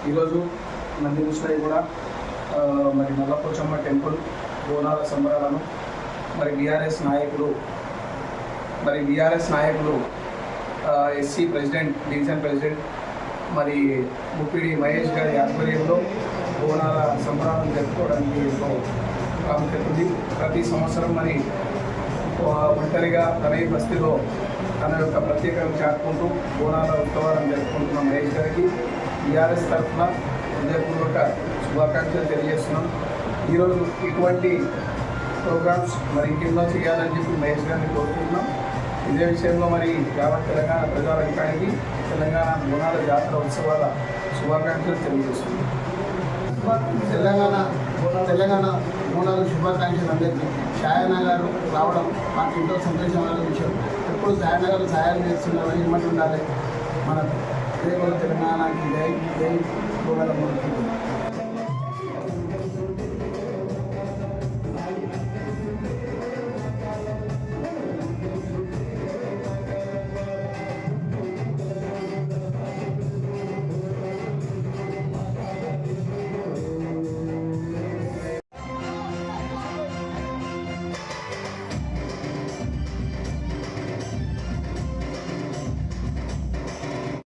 ఈరోజు నందిముసలై కూడా మరి నల్లపోచమ్మ టెంపుల్ బోనాల సంబరాలను మరి బీఆర్ఎస్ నాయకులు ఎస్సీ ప్రెసిడెంట్ డివిజన్ ప్రెసిడెంట్ మరి ముప్పిడి మహేష్ గారి ఆధ్వర్యంలో బోనాల సంబరాలను జరుపుకోవడానికి ఎంతో ప్రాముఖ్యత ఉంది. ప్రతి సంవత్సరం మరి ఒంటరిగా తనై బస్తీలో తన యొక్క ప్రత్యేకతను చాటుకుంటూ బోనాల ఉత్సవాలను జరుపుకుంటున్న మహేష్ గారికి బీఆర్ఎస్ తరఫున హృదయపూర్వక శుభాకాంక్షలు తెలియజేస్తున్నాం. ఈరోజు ఇటువంటి ప్రోగ్రామ్స్ మరి ఇంకెన్నో చేయాలని చెప్పి మహేష్ గారిని కోరుకుంటున్నాం. ఇదే విషయంలో మరి యావత్ తెలంగాణ ప్రజారంగానికి తెలంగాణ బోనాల జాతర ఉత్సవాల శుభాకాంక్షలు తెలియజేస్తున్నాం. తెలంగాణ బోనాల శుభాకాంక్షలు అందరికీ. సాయన్న గారు రావడం మాకు ఎంతో సంతోషమైన విషయం. ఎప్పుడు సాయన్న గారు సహాయం చేస్తున్నారు, ఇమ్మటి ఉండాలి. మన తెలంగాణకి జై జై బోనాల మూర్తి.